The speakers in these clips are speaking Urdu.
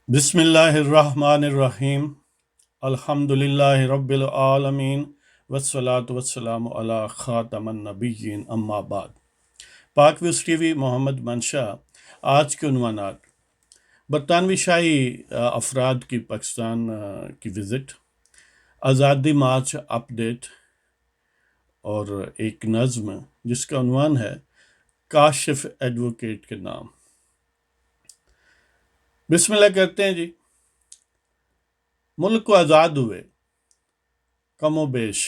بسم اللہ الرحمن الرحیم الحمد للہ رب العالمین والصلاة والسلام علی خاتم النبیین اما بعد۔ پاک ویوز ٹی وی محمد منشا۔ آج کے عنوانات: برطانوی شاہی افراد کی پاکستان کی وزٹ، آزادی مارچ اپ ڈیٹ، اور ایک نظم جس کا عنوان ہے کاشف ایڈوکیٹ کے نام۔ بسم اللہ کرتے ہیں جی۔ ملک کو آزاد ہوئے کم و بیش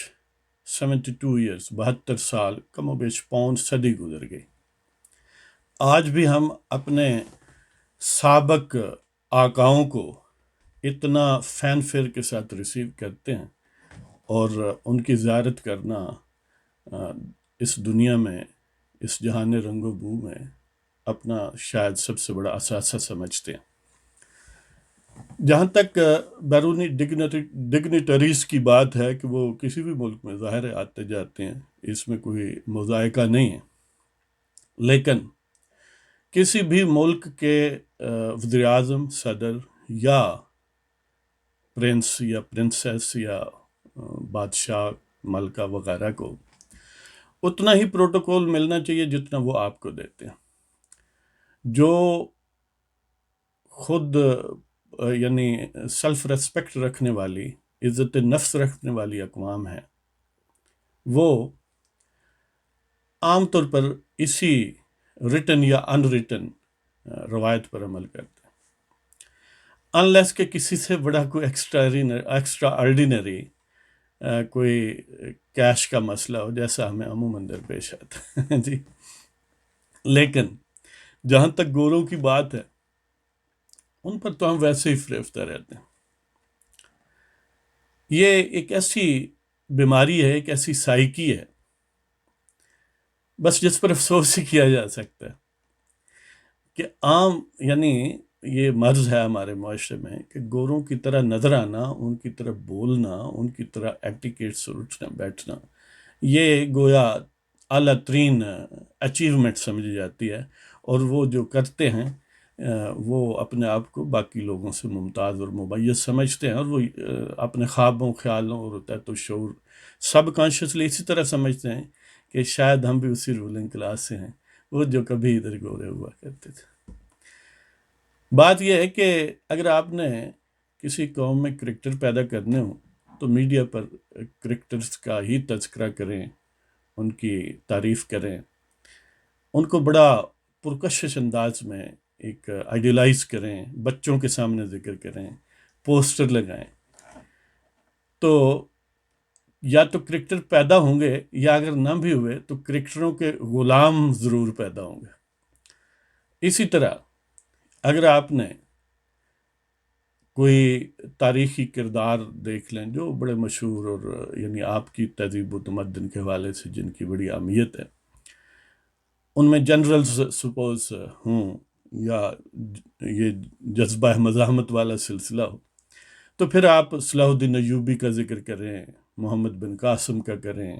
72 ایئرس، 72 سال، کم و بیش پون صدی گزر گئی۔ آج بھی ہم اپنے سابق آقاؤں کو اتنا فین کے ساتھ ریسیو کرتے ہیں، اور ان کی زیارت کرنا اس دنیا میں، اس جہان رنگ و بو میں اپنا شاید سب سے بڑا اثاثہ سمجھتے ہیں۔ جہاں تک بیرونی ڈگنیٹریز کی بات ہے کہ وہ کسی بھی ملک میں ظاہر آتے جاتے ہیں، اس میں کوئی مذائقہ نہیں ہے، لیکن کسی بھی ملک کے وزیر اعظم، صدر یا پرنس یا پرنسس یا بادشاہ، ملکہ وغیرہ کو اتنا ہی پروٹوکول ملنا چاہیے جتنا وہ آپ کو دیتے ہیں۔ جو خود یعنی سیلف ریسپیکٹ رکھنے والی، عزت نفس رکھنے والی اقوام ہیں، وہ عام طور پر اسی ریٹن یا ان ریٹن روایت پر عمل کرتے ہیں، انلیس کہ کسی سے بڑا کوئی ایکسٹرا آرڈینری کوئی کیش کا مسئلہ ہو، جیسا ہمیں عموماً درپیش آتا ہے جی۔ لیکن جہاں تک گوروں کی بات ہے، ان پر تو ہم ویسے ہی فریفتہ رہتے ہیں۔ یہ ایک ایسی بیماری ہے، ایک ایسی سائیکی ہے، بس جس پر افسوس ہی کیا جا سکتا ہے کہ عام یعنی یہ مرض ہے ہمارے معاشرے میں کہ گوروں کی طرح نظر آنا، ان کی طرح بولنا، ان کی طرح ایٹیکیٹ سے اٹھنا بیٹھنا، یہ گویا اعلیٰ ترین اچیومنٹ سمجھی جاتی ہے، اور وہ جو کرتے ہیں وہ اپنے آپ کو باقی لوگوں سے ممتاز اور ممیز سمجھتے ہیں، اور وہ اپنے خوابوں، خیالوں اور تحت شعور سب کانشیسلی اسی طرح سمجھتے ہیں کہ شاید ہم بھی اسی رولنگ کلاس سے ہیں، وہ جو کبھی ادھر گورے ہوا کرتے تھے۔ بات یہ ہے کہ اگر آپ نے کسی قوم میں کرکٹر پیدا کرنے ہوں تو میڈیا پر کرکٹرز کا ہی تذکرہ کریں، ان کی تعریف کریں، ان کو بڑا پرکشش انداز میں ایک آئیڈیلائز کریں، بچوں کے سامنے ذکر کریں، پوسٹر لگائیں، تو یا تو کرکٹر پیدا ہوں گے، یا اگر نہ بھی ہوئے تو کرکٹروں کے غلام ضرور پیدا ہوں گے۔ اسی طرح اگر آپ نے کوئی تاریخی کردار دیکھ لیں جو بڑے مشہور اور یعنی آپ کی تہذیب و تمدن کے حوالے سے جن کی بڑی اہمیت ہے، ان میں جنرلز سپوز ہوں یا یہ جذبہ مزاحمت والا سلسلہ ہو، تو پھر آپ صلاح الدین ایوبی کا ذکر کریں، محمد بن قاسم کا کریں،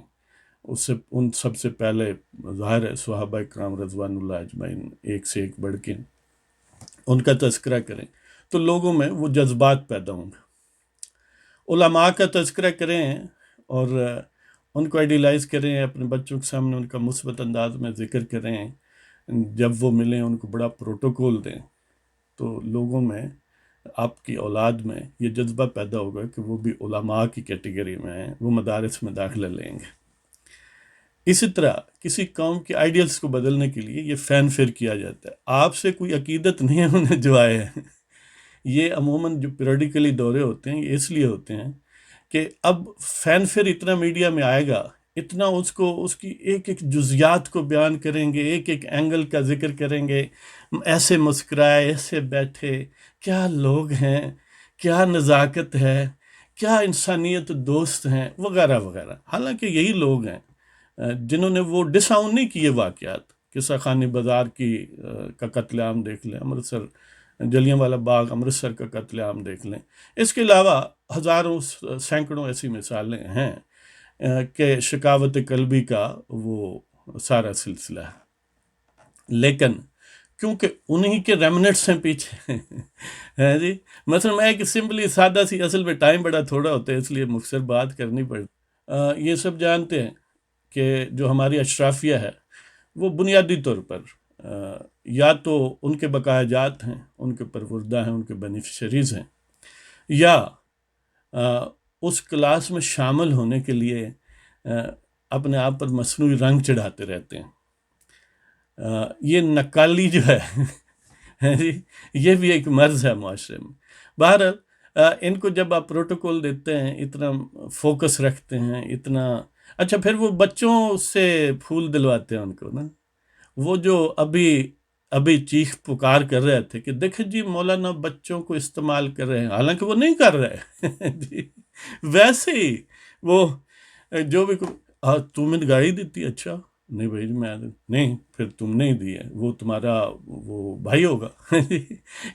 ان سب سے پہلے ظاہر ہے صحابہ کرام رضوان اللہ اجمعین ایک سے ایک بڑھ کے ان کا تذکرہ کریں، تو لوگوں میں وہ جذبات پیدا ہوں گے۔ علماء کا تذکرہ کریں اور ان کو آئیڈیلائز کریں، اپنے بچوں کے سامنے ان کا مثبت انداز میں ذکر کریں، جب وہ ملیں ان کو بڑا پروٹوکول دیں، تو لوگوں میں، آپ کی اولاد میں یہ جذبہ پیدا ہوگا کہ وہ بھی علماء کی کیٹیگری میں ہیں، وہ مدارس میں داخلہ لیں گے۔ اسی طرح کسی قوم کے آئیڈیلز کو بدلنے کے لیے یہ فین فیر کیا جاتا ہے۔ آپ سے کوئی عقیدت نہیں ہے انہیں جو آئے ہیں، یہ عموماً جو پیریڈیکلی دورے ہوتے ہیں یہ اس لیے ہوتے ہیں کہ اب فین فیر اتنا میڈیا میں آئے گا، اتنا اس کی ایک ایک جزیات کو بیان کریں گے، ایک ایک اینگل کا ذکر کریں گے، ایسے مسکرائے، ایسے بیٹھے، کیا لوگ ہیں، کیا نزاکت ہے، کیا انسانیت دوست ہیں، وغیرہ وغیرہ۔ حالانکہ یہی لوگ ہیں جنہوں نے وہ ڈس آؤن نہیں کیے واقعات، قصہ خانی بازار کا قتل عام دیکھ لیں، امرتسر جلیاں والا باغ امرتسر کا قتل عام دیکھ لیں، اس کے علاوہ ہزاروں سینکڑوں ایسی مثالیں ہیں کہ شکاوت قلبی کا وہ سارا سلسلہ ہے۔ لیکن کیونکہ انہی کے ریمنٹس ہیں پیچھے ہے جی. مثلا میں ایک سمپلی سادہ سی، اصل میں ٹائم بڑا تھوڑا ہوتا ہے اس لیے مختصر بات کرنی پڑ. یہ سب جانتے ہیں کہ جو ہماری اشرافیہ ہے وہ بنیادی طور پر یا تو ان کے بقایا جات ہیں، ان کے پروردہ ہیں، ان کے بینیفیشریز ہیں، یا اس کلاس میں شامل ہونے کے لیے اپنے آپ پر مصنوعی رنگ چڑھاتے رہتے ہیں. یہ نکالی جو ہے جی، یہ بھی ایک مرض ہے معاشرے میں. بہرحال ان کو جب آپ پروٹوکول دیتے ہیں، اتنا فوکس رکھتے ہیں، اتنا اچھا، پھر وہ بچوں سے پھول دلواتے ہیں ان کو نا. وہ جو ابھی چیخ پکار کر رہے تھے کہ دیکھیں جی مولانا بچوں کو استعمال کر رہے ہیں، حالانکہ وہ نہیں کر رہے جی. ویسے ہی وہ جو بھی تم نے گاڑی دی تھی، اچھا نہیں بھائی میں نہیں، پھر تم نہیں دی ہے، وہ تمہارا وہ بھائی ہوگا.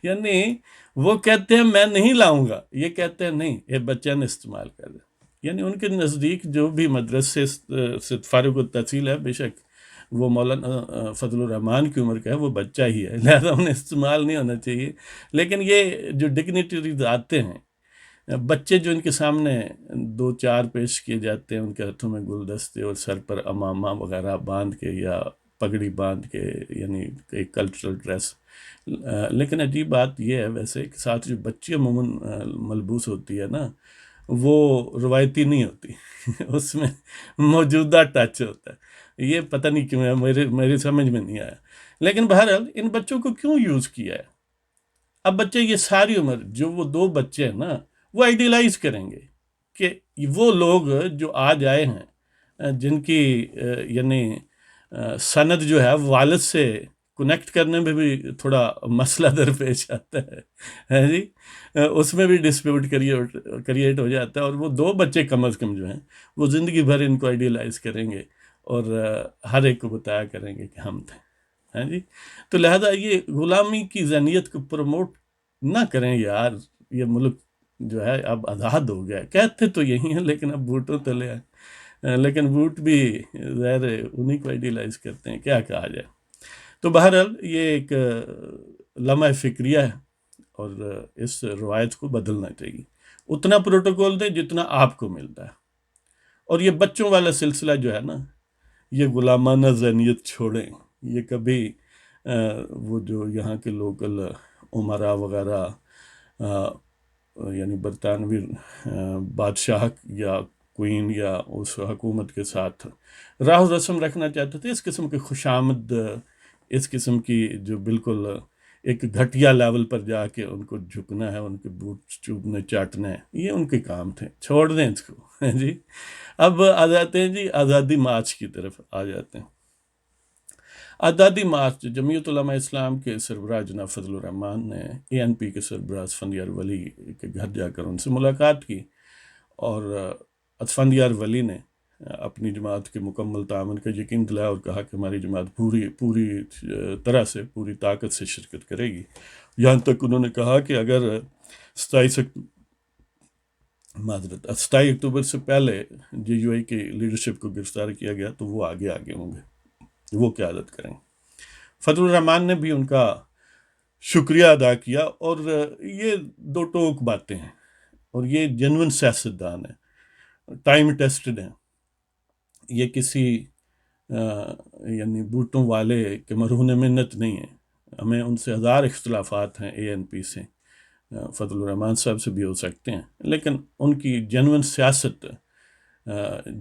یعنی وہ کہتے ہیں میں نہیں لاؤں گا، یہ کہتے ہیں نہیں یہ بچہ نے استعمال کر رہا. یعنی ان کے نزدیک جو بھی مدرسے سے فارغ التحصیل ہے، بے شک وہ مولانا فضل الرحمان کی عمر کا ہے، وہ بچہ ہی ہے، لہذا انہیں استعمال نہیں ہونا چاہیے. لیکن یہ جو ڈگنیٹریز آتے ہیں، بچے جو ان کے سامنے دو چار پیش کیے جاتے ہیں، ان کے ہاتھوں میں گلدستے اور سر پر امامہ وغیرہ باندھ کے یا پگڑی باندھ کے، یعنی ایک کلچرل ڈریس. لیکن عجیب بات یہ ہے ویسے کہ ساتھ جو بچی عموماً ملبوس ہوتی ہے نا، وہ روایتی نہیں ہوتی. اس میں موجودہ ٹچ ہوتا ہے. یہ پتہ نہیں کیوں ہے، میری سمجھ میں نہیں آیا. لیکن بہرحال ان بچوں کو کیوں یوز کیا ہے؟ اب بچے یہ ساری عمر جو وہ دو بچے ہیں نا، وہ آئیڈیلائز کریں گے کہ وہ لوگ جو آج آئے ہیں، جن کی یعنی سند جو ہے والد سے کنیکٹ کرنے میں بھی تھوڑا مسئلہ درپیش آتا ہے جی. اس میں بھی ڈسپیوٹ کریٹ ہو جاتا ہے، اور وہ دو بچے کم از کم جو ہیں وہ زندگی بھر ان کو آئیڈیلائز کریں گے اور ہر ایک کو بتایا کریں گے کہ ہم تھے. ہاں جی. تو لہذا یہ غلامی کی ذہنیت کو پروموٹ نہ کریں یار. یہ ملک جو ہے اب آزاد ہو گیا ہے، کہتے تو یہی ہیں لیکن اب بوٹوں تلے ہیں. لیکن بوٹ بھی ظاہر انہی کو آئیڈیلائز کرتے ہیں، کیا کہا جائے. تو بہرحال یہ ایک لمحہ فکریہ ہے، اور اس روایت کو بدلنا چاہیے. اتنا پروٹوکول دیں جتنا آپ کو ملتا ہے، اور یہ بچوں والا سلسلہ جو ہے نا، یہ غلامانہ ذہنیت چھوڑیں. یہ کبھی وہ جو یہاں کے لوکل عمرا وغیرہ یعنی برطانوی بادشاہ یا کوئین یا اس حکومت کے ساتھ راہ و رسم رکھنا چاہتے تھے، اس قسم کی خوشامد، اس قسم کی جو بالکل ایک گھٹیا لیول پر جا کے ان کو جھکنا ہے، ان کے بوٹ چوبنے چاٹنے ہیں، یہ ان کے کام تھے. چھوڑ دیں اس کو جی. اب آ جاتے ہیں جی آزادی مارچ کی طرف آ جاتے ہیں. آزادی مارچ جمعیت علماء اسلام کے سربراہ جناب فضل الرحمان نے ANP کے سربراہ اسفندیار ولی کے گھر جا کر ان سے ملاقات کی، اور اسفندیار ولی نے اپنی جماعت کے مکمل تعاون کا یقین دلایا اور کہا کہ ہماری جماعت پوری طرح سے پوری طاقت سے شرکت کرے گی. یہاں تک انہوں نے کہا کہ اگر 27 اکتوبر سے پہلے JUI کی لیڈرشپ کو گرفتار کیا گیا تو وہ آگے ہوں گے، وہ قیادت کریں گے. فضل الرحمان نے بھی ان کا شکریہ ادا کیا، اور یہ دو ٹوک باتیں ہیں، اور یہ جنون سیاستدان ہیں، ٹائم ٹیسٹڈ ہیں. یہ کسی یعنی بوٹوں والے کے مرہون منت نہیں ہیں. ہمیں ان سے ہزار اختلافات ہیں ANP سے، فضل الرحمان صاحب سے بھی ہو سکتے ہیں، لیکن ان کی جنون سیاست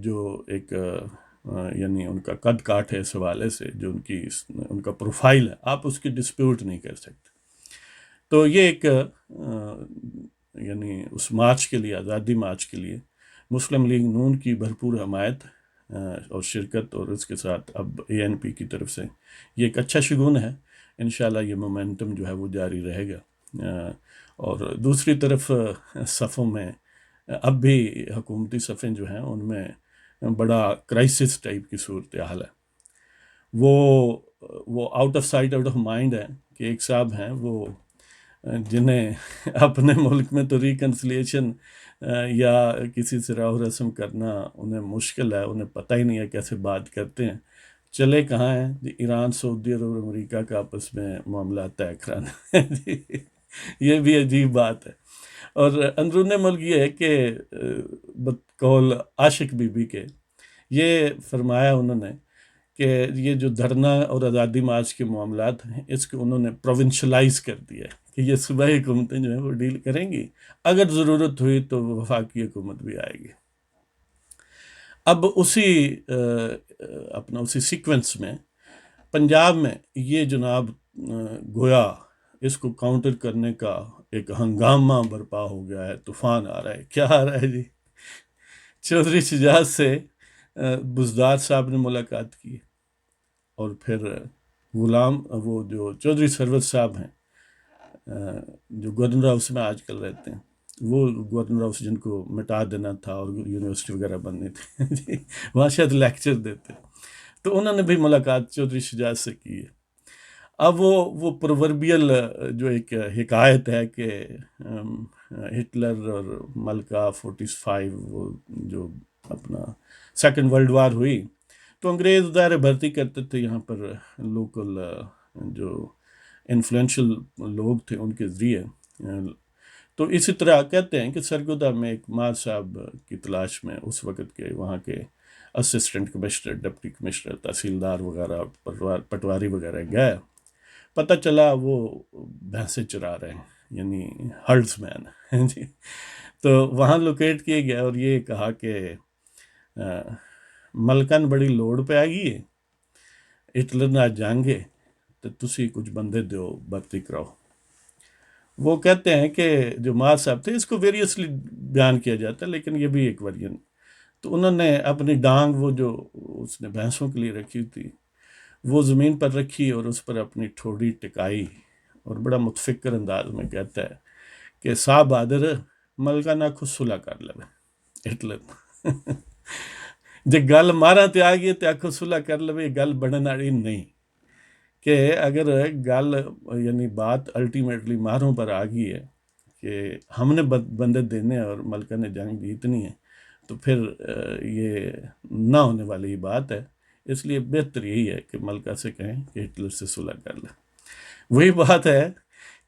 جو ایک یعنی ان کا قد کاٹ ہے اس حوالے سے، جو ان کا پروفائل ہے، آپ اس کی ڈسپیوٹ نہیں کر سکتے. تو یہ ایک یعنی اس مارچ کے لیے، آزادی مارچ کے لیے مسلم لیگ نون کی بھرپور حمایت اور شرکت، اور اس کے ساتھ اب ANP کی طرف سے یہ ایک اچھا شگون ہے. انشاءاللہ یہ مومنٹم جو ہے وہ جاری رہے گا. اور دوسری طرف صفوں میں اب بھی حکومتی صفیں جو ہیں ان میں بڑا کرائسس ٹائپ کی صورتحال ہے. وہ out of sight out of mind ہے کہ ایک صاحب ہیں وہ جنہیں اپنے ملک میں تو ریکنسلیشن یا کسی سے راہ و رسم کرنا انہیں مشکل ہے، انہیں پتہ ہی نہیں ہے کیسے بات کرتے ہیں. چلے کہاں ہیں جی؟ ایران، سعودی عرب اور امریکہ کا آپس میں معاملات طے کرانا ہے جی، یہ بھی عجیب بات ہے۔ اور اندرون ملک یہ ہے کہ بقول عاشق بی بی کے یہ فرمایا انہوں نے کہ یہ جو دھرنا اور آزادی مارچ کے معاملات ہیں اس کو انہوں نے پروونشلائز کر دیا ہے کہ یہ صوبائی حکومتیں جو ہیں وہ ڈیل کریں گی، اگر ضرورت ہوئی تو وفاقی حکومت بھی آئے گی۔ اب اسی سیکوینس میں پنجاب میں یہ جناب گویا اس کو کاؤنٹر کرنے کا ایک ہنگامہ برپا ہو گیا ہے، طوفان آ رہا ہے۔ کیا آ رہا ہے جی؟ چودھری شجاعت سے بزدار صاحب نے ملاقات کی، اور پھر وہ جو چودھری سرور صاحب ہیں جو گورنر ہاؤس میں آج کل رہتے ہیں، وہ گورنر ہاؤس جن کو مٹا دینا تھا اور یونیورسٹی وغیرہ بننی تھی جی، وہاں شاید لیکچر دیتے، تو انہوں نے بھی ملاقات چودھری شجاعت سے کی ہے۔ اب وہ پرووربیل جو ایک حکایت ہے کہ ہٹلر اور ملکہ 45 وہ جو اپنا سیکنڈ ورلڈ وار ہوئی تو انگریز ظاہر بھرتی کرتے تھے یہاں پر لوکل جو انفلوئنشل لوگ تھے ان کے ذریعے، تو اسی طرح کہتے ہیں کہ سرگودا میں ایک مار صاحب کی تلاش میں اس وقت کے وہاں کے اسسٹنٹ کمشنر، ڈپٹی کمشنر، تحصیلدار وغیرہ، پٹواری وغیرہ گئے، پتہ چلا وہ بھینسیں چرا رہے ہیں، یعنی ہرڈز مین ہیں جی۔ تو وہاں لوکیٹ کیے گیا اور یہ کہا کہ ملکن بڑی لوڑ پہ آ گئی ہے، ہٹلر نہ جانگے تو تسی کچھ بندے دیو بھرتی کراؤ۔ وہ کہتے ہیں کہ جو مار صاحب تھے، اس کو ویریسلی بیان کیا جاتا ہے لیکن یہ بھی ایک ورژن، تو انہوں نے اپنی ڈانگ وہ جو اس نے بھینسوں کے لیے رکھی تھی وہ زمین پر رکھی اور اس پر اپنی ٹھوڑی ٹکائی، اور بڑا متفکر انداز میں کہتا ہے کہ صاحب بہادر ملکہ نہ خود صلح کر لے ہٹلر جے گل مارا تے آ گئی تے آکھو صلح کر لے، گل بڑھن والی نہیں، کہ اگر گل یعنی بات الٹیمیٹلی ماروں پر آ گئی ہے کہ ہم نے بندے دینے اور ملکہ نے جنگ جیتنی ہے، تو پھر یہ نہ ہونے والی بات ہے۔ اس لیے بہتر یہی ہے کہ ملکہ سے کہیں کہ ہٹلر سے صلح کر لیں۔ وہی بات ہے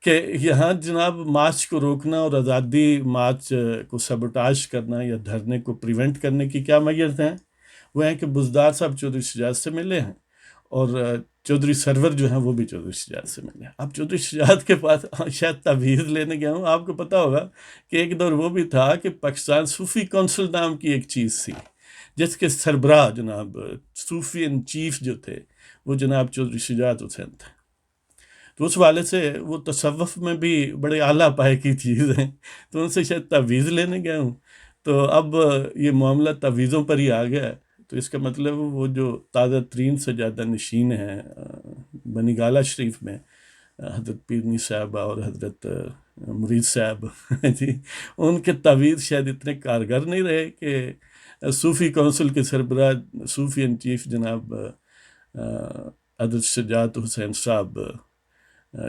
کہ یہاں جناب مارچ کو روکنا اور آزادی مارچ کو سبوٹاج کرنا یا دھرنے کو پریونٹ کرنے کی کیا میت ہیں؟ وہ ہیں کہ بزدار صاحب چودھری شجاعت سے ملے ہیں، اور چودھری سرور جو ہیں وہ بھی چودھری شجاعت سے ملے ہیں۔ اب چودھری شجاعت کے پاس شاید تعویذ لینے گیا ہوں، آپ کو پتہ ہوگا کہ ایک دور وہ بھی تھا کہ پاکستان صوفی کونسل نام کی ایک چیز تھی جس کے سربراہ جناب صوفی ان چیف جو تھے وہ جناب چودھری شجاعت حسین تھے، تو اس والے سے وہ تصوف میں بھی بڑے اعلیٰ پائے کی چیز ہیں، تو ان سے شاید تعویذ لینے گیا ہوں، تو اب یہ معاملہ تعویذوں پر ہی آ گیا ہے۔ تو اس کا مطلب وہ جو تازہ ترین سجادہ نشین ہیں بنی گالہ شریف میں، حضرت پیرنی صاحبہ اور حضرت مرید صاحب جی، ان کے تعویذ شاید اتنے کارگر نہیں رہے کہ صوفی کونسل کے سربراہ صوفی ان چیف جناب حضرت شجاعت حسین صاحب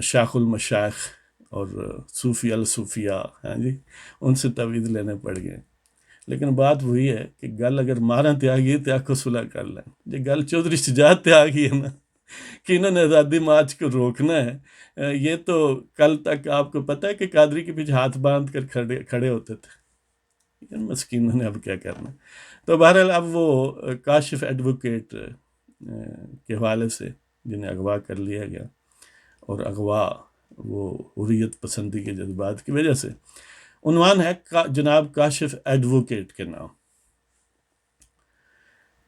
شیخ المشائخ اور صوفی الصوفیاء ہیں جی، ان سے تعویذ لینے پڑ گئے۔ لیکن بات وہی ہے کہ گل اگر ماراں تے آ گئی تے آکھو صلح کر لیں، جی گل چودھری شجاعت تے آ گئی ہے نا کہ انہوں نے آزادی مارچ کو روکنا ہے، یہ تو کل تک آپ کو پتہ ہے کہ قادری کے پیچھے ہاتھ باندھ کر کھڑے ہوتے تھے، مسکینوں نے اب کیا کرنا۔ تو بہرحال اب وہ کاشف ایڈوکیٹ کے حوالے سے جنہیں اغوا کر لیا گیا، اور اغوا وہ حریت پسندی کے جذبات کی وجہ سے، عنوان ہے جناب کاشف ایڈوکیٹ کے نام۔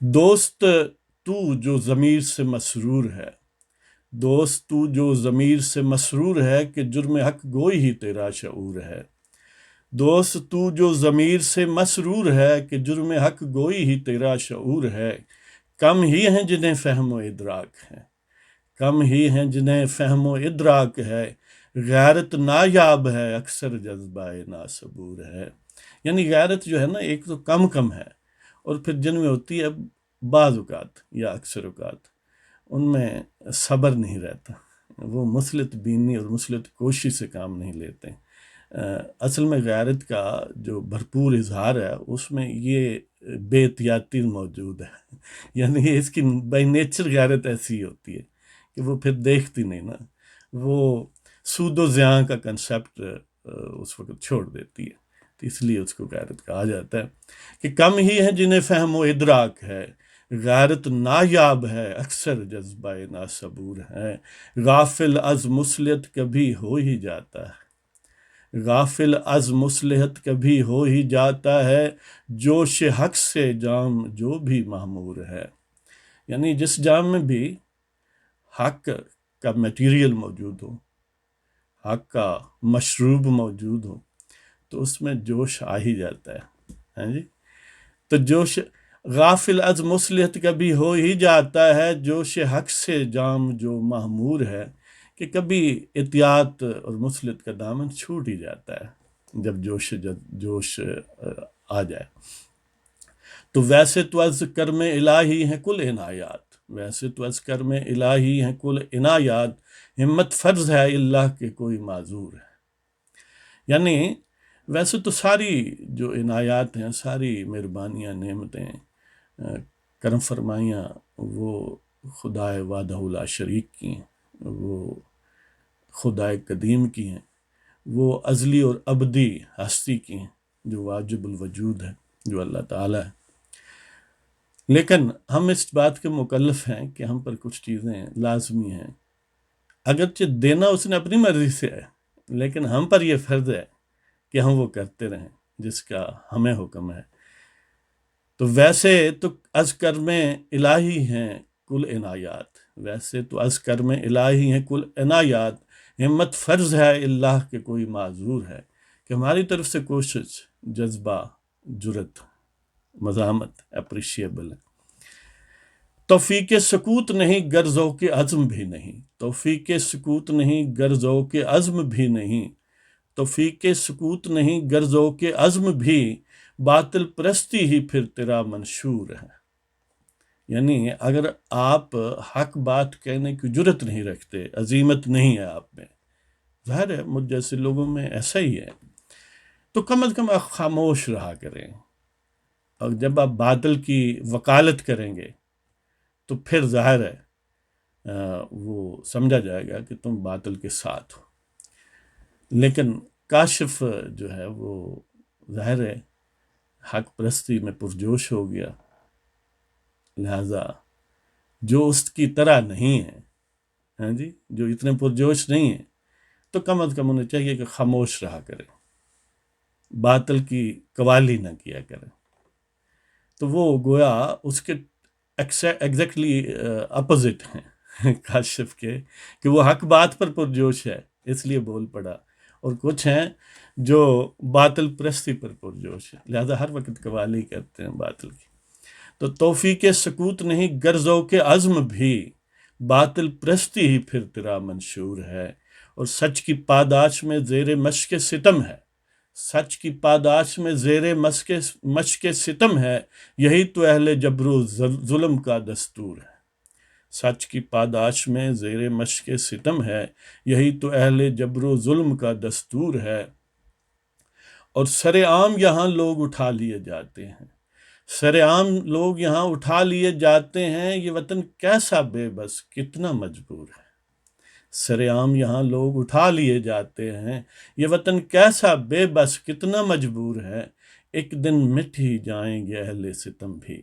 دوست تو جو ضمیر سے مسرور ہے، دوست تو جو ضمیر سے مسرور ہے کہ جرم حق گوئی ہی تیرا شعور ہے، دوست تو جو ضمیر سے مسرور ہے کہ جرم حق گوئی ہی تیرا شعور ہے، کم ہی ہیں جنہیں فہم و ادراک ہے، کم ہی ہیں جنہیں فہم و ادراک ہے، غیرت نایاب ہے اکثر جذبہ ناصبور ہے۔ یعنی غیرت جو ہے نا ایک تو کم ہے، اور پھر جن میں ہوتی ہے بعض اوقات یا اکثر اوقات ان میں صبر نہیں رہتا، وہ مثلث بینی اور مثلث کوشی سے کام نہیں لیتے، اصل میں غیرت کا جو بھرپور اظہار ہے اس میں یہ بے احتیاطی موجود ہے، یعنی اس کی بائی نیچر غیرت ایسی ہوتی ہے کہ وہ پھر دیکھتی نہیں نا، وہ سود و زیاں کا کنسیپٹ اس وقت چھوڑ دیتی ہے، تو اس لیے اس کو غیرت کہا جاتا ہے کہ کم ہی ہیں جنہیں فہم و ادراک ہے، غیرت نایاب ہے اکثر جذبہ ناصبور ہے، غافل از مصلحت کبھی ہو ہی جاتا ہے، غافل از مصلحت کبھی ہو ہی جاتا ہے، جوش حق سے جام جو بھی معمور ہے، یعنی جس جام میں بھی حق کا میٹیریل موجود ہو، حق کا مشروب موجود ہو، تو اس میں جوش آ ہی جاتا ہے، ہاں جی، تو جوش غافل از مصلحت کبھی ہو ہی جاتا ہے، جوش حق سے جام جو معمور ہے، کہ کبھی احتیاط اور مصلحت کا دامن چھوٹ ہی جاتا ہے جب جوش آ جائے۔ تو ویسے تو از کرم الہی ہیں کل عنایات، ویسے تو از کرم الہی ہیں کل عنایات، ہمت فرض ہے اللہ کے کوئی معذور ہے، یعنی ویسے تو ساری جو عنایات ہیں، ساری مہربانیاں، نعمتیں، کرم فرمائیاں، وہ خدائے وحدہ لا شریک کی ہیں، وہ خدائے قدیم کی ہیں، وہ ازلی اور ابدی ہستی کی ہیں، جو واجب الوجود ہے، جو اللہ تعالیٰ ہے۔ لیکن ہم اس بات کے مکلف ہیں کہ ہم پر کچھ چیزیں لازمی ہیں، اگرچہ دینا اس نے اپنی مرضی سے ہے، لیکن ہم پر یہ فرض ہے کہ ہم وہ کرتے رہیں جس کا ہمیں حکم ہے۔ تو ویسے تو از کرم الہی ہیں کل عنایات، ویسے تو از کرم الہی ہیں کل عنایات، ہمت فرض ہے اللہ کے کوئی معذور ہے، کہ ہماری طرف سے کوشش، جذبہ، جرت، مزاحمت اپریشیبل ہے۔ توفیق سکوت نہیں گر ذوق عزم بھی نہیں، توفیق سکوت نہیں گر ذوق عزم بھی نہیں، توفیق سکوت نہیں گر ذوق عزم بھی، باطل پرستی ہی پھر تیرا منشور ہے، یعنی اگر آپ حق بات کہنے کی جرت نہیں رکھتے، عزیمت نہیں ہے آپ میں، ظاہر ہے مجھ جیسے لوگوں میں ایسا ہی ہے، تو کم از کم آپ خاموش رہا کریں، اور جب آپ باطل کی وکالت کریں گے تو پھر ظاہر ہے وہ سمجھا جائے گا کہ تم باطل کے ساتھ ہو۔ لیکن کاشف جو ہے وہ ظاہر ہے حق پرستی میں پرجوش ہو گیا، لہذا جو اس کی طرح نہیں ہے، ہاں جی، جو اتنے پرجوش نہیں ہیں، تو کم از کم انہیں چاہیے کہ خاموش رہا کریں، باطل کی قوالی نہ کیا کریں۔ تو وہ گویا اس کے ایگزیکٹلی اپوزٹ ہیں کاشف کے، کہ وہ حق بات پر پرجوش ہے اس لیے بول پڑا، اور کچھ ہیں جو باطل پرستی پر پرجوش ہے، لہذا ہر وقت قوالی کرتے ہیں باطل کی۔ تو توفیق سکوت نہیں گر ذوق عزم بھی، باطل پرستی ہی پھر تیرا منشور ہے، اور سچ کی پاداش میں زیر مشق ستم ہے، سچ کی پاداش میں زیر مشق ستم ہے، یہی تو اہل جبر و ظلم کا دستور ہے، سچ کی پاداش میں زیر مشق ستم ہے، یہی تو اہل جبر و ظلم کا دستور ہے، اور سر عام یہاں لوگ اٹھا لیے جاتے ہیں، سر عام لوگ یہاں اٹھا لیے جاتے ہیں، یہ وطن کیسا بے بس کتنا مجبور ہے، سر عام یہاں لوگ اٹھا لیے جاتے ہیں، یہ وطن کیسا بے بس کتنا مجبور ہے، ایک دن مٹ ہی جائیں گے اہل ستم بھی،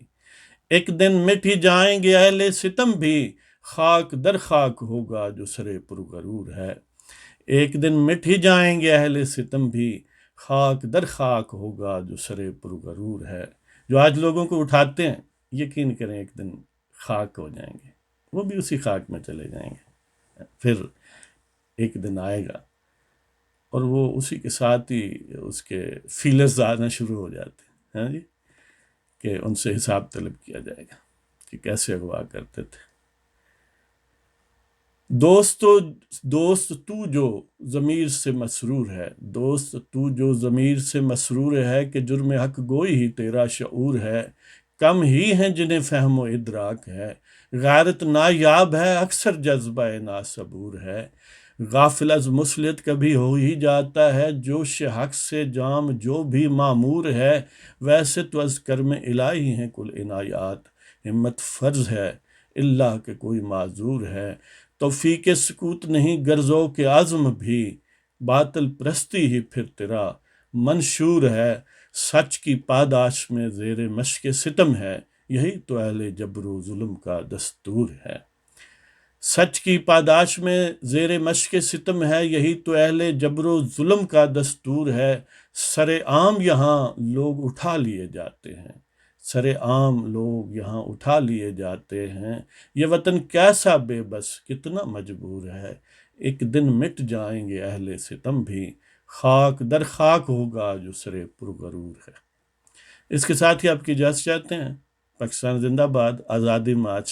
ایک دن مٹ ہی جائیں گے اہل ستم بھی، خاک در خاک ہوگا جو سر پرغرور ہے، ایک دن مٹ ہی جائیں گے اہل ستم بھی، خاک در خاک ہوگا جو سر پرغرور ہے۔ جو آج لوگوں کو اٹھاتے ہیں، یقین کریں ایک دن خاک ہو جائیں گے، وہ بھی اسی خاک میں چلے جائیں گے، پھر ایک دن آئے گا اور وہ اسی کے ساتھ ہی اس کے فیلرز آنا شروع ہو جاتے ہیں، ہاں جی، کہ ان سے حساب طلب کیا جائے گا کہ کیسے اغوا کرتے تھے۔ دوست تو جو ضمیر سے مسرور ہے، دوست تو جو ضمیر سے مسرور ہے، کہ جرم حق گوئی ہی تیرا شعور ہے، کم ہی ہیں جنہیں فہم و ادراک ہے، غیرت نایاب ہے اکثر جذبہ ناصبور ہے، غافل از مسلط کبھی ہو ہی جاتا ہے، جوش حق سے جام جو بھی معمور ہے، ویسے تو از کرم الہی ہیں کل عنایات، ہمت فرض ہے اللہ کہ کوئی معذور ہے، توفیق سکوت نہیں غرضوں کے عزم بھی، باطل پرستی ہی پھر تیرا منشور ہے، سچ کی پاداش میں زیر مشق ستم ہے، یہی تو اہل جبر و ظلم کا دستور ہے۔ سچ کی پاداش میں زیر مشق ستم ہے، یہی تو اہل جبر و ظلم کا دستور ہے، سر عام یہاں لوگ اٹھا لیے جاتے ہیں، سر عام لوگ یہاں اٹھا لیے جاتے ہیں، یہ وطن کیسا بے بس کتنا مجبور ہے، ایک دن مٹ جائیں گے اہل ستم بھی، خاک در خاک ہوگا جو سر پرغرور ہے۔ اس کے ساتھ ہی آپ کی اجازت چاہتے ہیں۔ پاکستان زندہ باد، آزادی مارچ